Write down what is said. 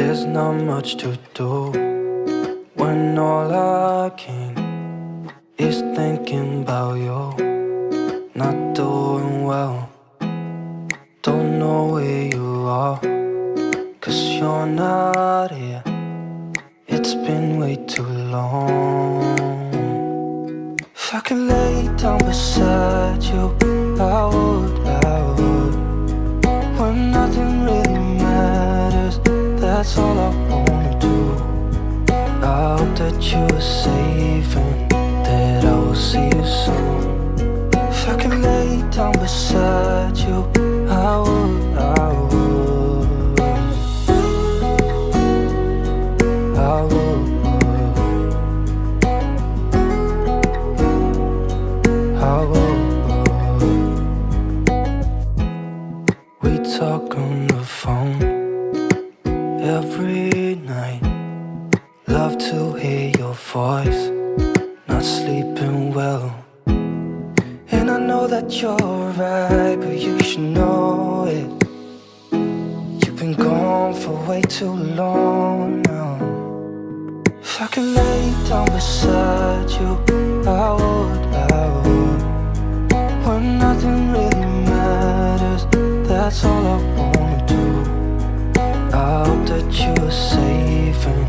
There's not much to do when all I can is thinking about you. Not doing well, don't know where you are, 'cause you're not here. It's been way too long. If I could lay down beside you, I would, when nothing really matters. That's all I wanna do. I hope that you are safe and that I will see you soon. If I could lay down beside you, I would, I would, I would, I would. We talk on the phone every night. Love to hear your voice. Not sleeping well, and I know that you're right, but you should know it. You've been gone for way too long now. If I could lay down beside you, I would, when nothing really matters. That's all I wanna do. I hope that you are safe and